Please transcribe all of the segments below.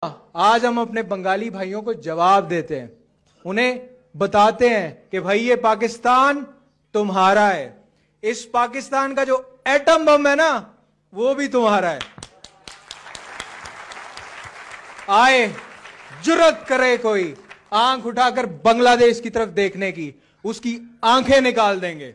आज हम अपने बंगाली भाइयों को जवाब देते हैं, उन्हें बताते हैं कि भाई ये पाकिस्तान तुम्हारा है। इस पाकिस्तान का जो एटम बम है ना, वो भी तुम्हारा है। आए, जुर्रत करे कोई आंख उठाकर बांग्लादेश की तरफ देखने की, उसकी आंखें निकाल देंगे।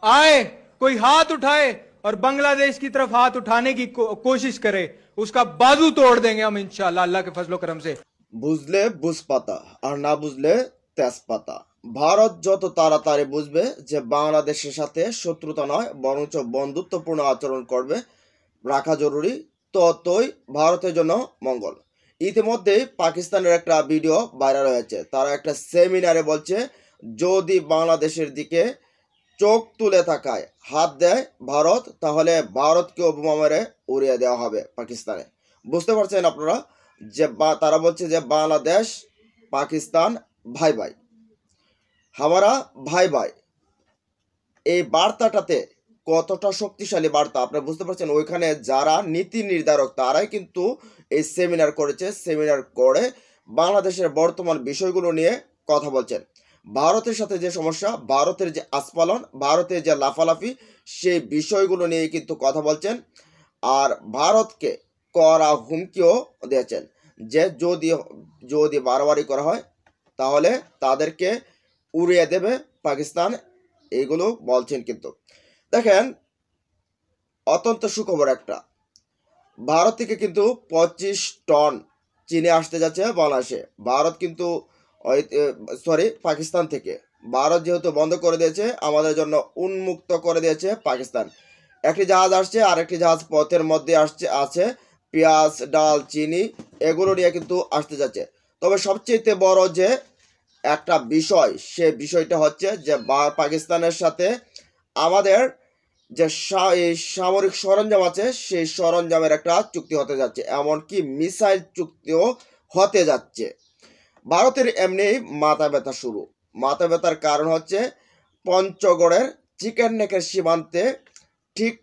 आए, कोई हाथ उठाए और बांग्लादेश की तरफ हाथ उठाने की कोशिश करे, उसका बाजू तोड़ देंगे हम इंशाल्लाह अल्लाह के फजलो करम से। বুঝলে বুঝপাতা আর না বুঝলে তেজপাতা। ভারত যত তাড়াতাড়ি বুঝবে যে বাংলাদেশের সাথে শত্রুতা নয় বরঞ্চ বন্ধুত্বপূর্ণ আচরণ করবে রাখা জরুরি, ততই ভারতের জন্য মঙ্গল। ইতিমধ্যেই পাকিস্তানের একটা ভিডিও ভাইরাল হয়েছে। তারা একটা সেমিনারে বলছে, যদি বাংলাদেশের দিকে চোখ তুলে তাকায়, হাত দেয় ভারত, তাহলে ভারতকে বোমা মেরে উড়িয়ে দেওয়া হবে পাকিস্তানে। বুঝতে পারছেন আপনারা যে তারা বলছে যে বাংলাদেশ পাকিস্তান ভাই ভাই, হামারা ভাই ভাই। এই বার্তাটাতে কতটা শক্তিশালী বার্তা আপনারা বুঝতে পারছেন। ওইখানে যারা নীতি নির্ধারক তারাই কিন্তু এই সেমিনার করেছে। সেমিনার করে বাংলাদেশের বর্তমান বিষয়গুলো নিয়ে কথা বলছেন। ভারতের সাথে যে সমস্যা, ভারতের যে আস্ফালন, ভারতের যে লাফালাফি, সেই বিষয়গুলো নিয়ে কিন্তু কথা বলছেন। আর ভারতকে কড়া হুমকিও দিয়েছেন যে যদি বাড়াবাড়ি করা হয় তাহলে তাদেরকে উড়িয়ে দেবে পাকিস্তান, এইগুলো বলছেন। কিন্তু দেখেন, অত্যন্ত সুখবর একটা, ভারত থেকে কিন্তু 25 টন চীনে আসতে যাচ্ছে বাংলাদেশে। ভারত কিন্তু পাকিস্তান থেকে, ভারত যেহেতু বন্ধ করে দিয়েছে, আমাদের জন্য উন্মুক্ত করে দিয়েছে পাকিস্তান। একটি জাহাজ আসছে, আর একটি জাহাজ পথের মধ্যে আছে। পেঁয়াজ, ডাল, চিনি এগুলো নিয়ে কিন্তু আসতে যাচ্ছে। তবে সবচেয়ে বড় যে একটা বিষয়, সে বিষয়টা হচ্ছে যে পাকিস্তানের সাথে আমাদের যে সামরিক সরঞ্জাম আছে, সেই সরঞ্জামের একটা চুক্তি হতে যাচ্ছে, এমনকি মিসাইল চুক্তিও হতে যাচ্ছে। ভারতের এমনি মাথা ব্যথা শুরু। মাথা ব্যথার কারণ হচ্ছে পঞ্চগড়ের চিকেন নেকের সীমান্তে ঠিক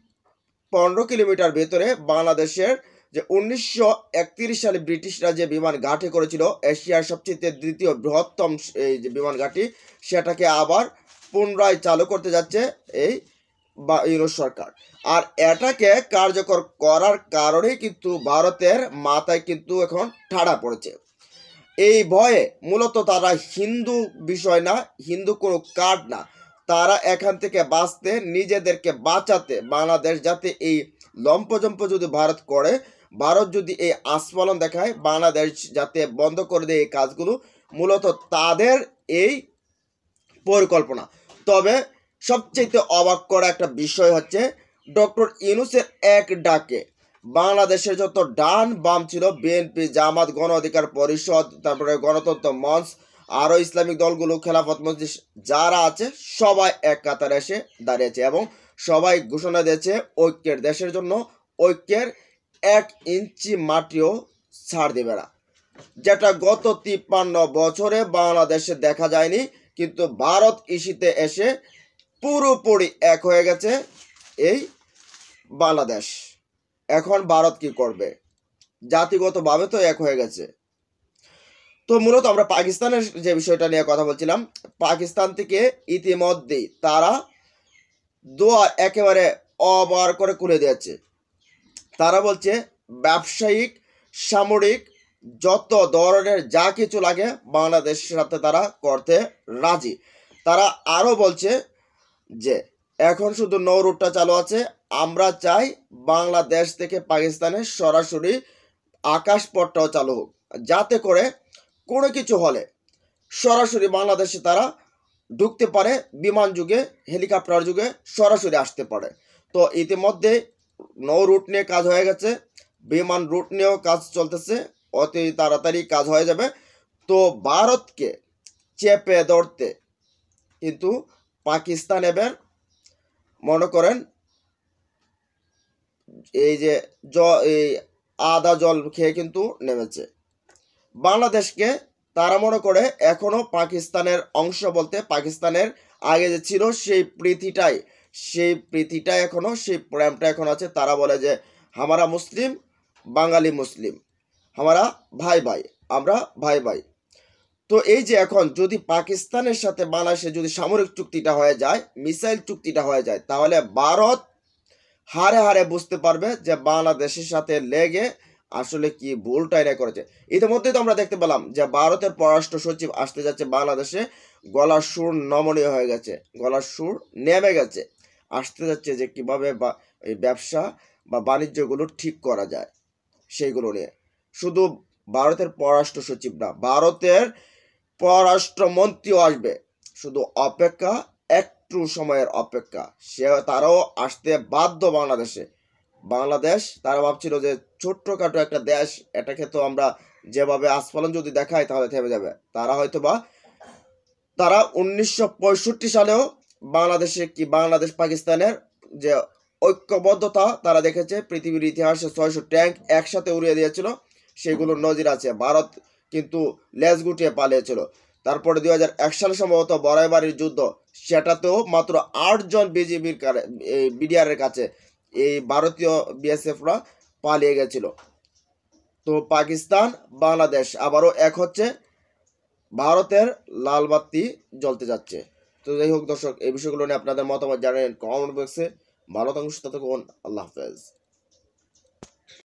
15 কিলোমিটার ভেতরে বাংলাদেশের যে 1931 সালে ব্রিটিশরা যে বিমান ঘাঁটি করেছিল, এশিয়ার সবচেয়ে দ্বিতীয় বৃহত্তম এই যে বিমান ঘাঁটি, সেটাকে আবার পুনরায় চালু করতে যাচ্ছে এই ইউনুস সরকার। আর এটাকে কার্যকর করার কারণেই কিন্তু ভারতের মাথায় কিন্তু এখন ঠাড়া পড়েছে। এই ভয়ে মূলত তারা হিন্দু বিষয় না, হিন্দু কোনো কার্ড না, তারা এখান থেকে বাঁচতে, নিজেদেরকে বাঁচাতে, বাংলাদেশ যাতে এই লম্পজম্প যদি ভারত করে, ভারত যদি এই আস্ফালন দেখায়, বাংলাদেশ যাতে বন্ধ করে দেয় এই কাজগুলো, মূলত তাদের এই পরিকল্পনা। তবে সবচেয়ে অবাক করা একটা বিষয় হচ্ছে, ডক্টর ইউনূসের এক ডাকে বাংলাদেশের যত ডান বাম ছিল, বিএনপি, জামাত, গণ অধিকার পরিষদ, তারপরে গণতন্ত্র মঞ্চ, আরও ইসলামিক দলগুলো, খেলাফত মজলিস যারা আছে, সবাই এক কাতারে এসে দাঁড়িয়েছে এবং সবাই ঘোষণা দিয়েছে ঐক্যের দেশের জন্য, ঐক্যের 1 ইঞ্চি মাটিও ছাড় দেবে না, যেটা গত 53 বছরে বাংলাদেশে দেখা যায়নি। কিন্তু ভারত ইস্যুতে এসে পুরোপুরি এক হয়ে গেছে এই বাংলাদেশ। এখন ভারত কি করবে? জাতিগতভাবে তো এক হয়ে গেছে। তো মূলত আমরা পাকিস্তানের যে বিষয়টা নিয়ে কথা বলছিলাম, পাকিস্তান থেকে ইতিমধ্যেই তারা দুয়ার একেবারে অবার করে খুলে দিয়েছে। তারা বলছে ব্যবসায়িক, সামরিক যত ধরনের যা কিছু লাগে বাংলাদেশের সাথে তারা করতে রাজি। তারা আরও বলছে যে এখন শুধু নৌ রুটটা চালু আছে, আমরা চাই বাংলাদেশ থেকে পাকিস্তানের সরাসরি আকাশপথটাও চালু হোক, যাতে করে কোনো কিছু হলে সরাসরি বাংলাদেশে তারা ঢুকতে পারে, বিমান যুগে, হেলিকপ্টার যুগে সরাসরি আসতে পারে। তো ইতিমধ্যে নৌ রুট নিয়ে কাজ হয়ে গেছে, বিমান রুট নিয়েও কাজ চলতেছে, অতি তাড়াতাড়ি কাজ হয়ে যাবে। তো ভারতকে চেপে ধরতে কিন্তু পাকিস্তান এবার মনে করেন এই যে এই আদা জল খেয়ে কিন্তু নেমেছে। বাংলাদেশকে তারা মনে করে এখনো পাকিস্তানের অংশ বলতে, পাকিস্তানের আগে যে ছিল সেই প্রীতিটাই এখনো, সেই প্রেমটা এখন আছে। তারা বলে যে হামারা মুসলিম, বাঙালি মুসলিম, হামারা ভাই ভাই, আমরা ভাই ভাই। তো এই যে এখন যদি পাকিস্তানের সাথে বাংলাদেশের যদি সামরিক চুক্তিটা হয়ে যায়, মিসাইল চুক্তিটা হয়ে যায়, তাহলে ভারত হারে হারে বুঝতে পারবে যে বাংলাদেশের সাথে লেগে আসলে কি ভুলটা এরা করেছে। ইতিমধ্যেই তো আমরা দেখতে পেলাম যে ভারতের পররাষ্ট্র সচিব আসতে যাচ্ছে বাংলাদেশে, গলার সুর নমনীয় হয়ে গেছে, গলার সুর নেমে গেছে, আসতে যাচ্ছে যে কিভাবে এই ব্যবসা বা বাণিজ্যগুলো ঠিক করা যায় সেইগুলো নিয়ে। শুধু ভারতের পররাষ্ট্র সচিব না, ভারতের পররাষ্ট্রমন্ত্রীও আসবে, শুধু অপেক্ষা, একটু সময়ের অপেক্ষা, তারাও আসতে বাধ্য বাংলাদেশে। বাংলাদেশ তারা ভাবছিল যে ছোট্টখাটো একটা দেশ, এটাকে তো আমরা যেভাবে আস্ফালন যদি দেখাই তাহলে থেমে যাবে। তারা হয়তো বা তারা 1965 সালেও বাংলাদেশে কি বাংলাদেশ পাকিস্তানের যে ঐক্যবদ্ধতা তারা দেখেছে, পৃথিবীর ইতিহাসে 600 ট্যাঙ্ক একসাথে উড়িয়ে দিয়েছিল, সেগুলোর নজির আছে। ভারত কিন্তু লেজ গুটিয়ে পালিয়েছিল। তারপরে 2001 সালে সম্ভবত বড়াইবাড়ির যুদ্ধ, সেটাতেও মাত্র 8 জন বিজিবির বিডিআরের কাছে এই ভারতীয় বিএসএফরা পালিয়ে গেছিল। তো পাকিস্তান বাংলাদেশ আবারও এক হচ্ছে, ভারতের লাল বাতি জ্বলতে যাচ্ছে। তো যাই হোক দর্শক, এই বিষয়গুলো নিয়ে আপনাদের মতামত জানেন কমেন্ট বক্সে। ভালো থাকুন, সুস্থ থাকুন, আল্লাহ হাফেজ।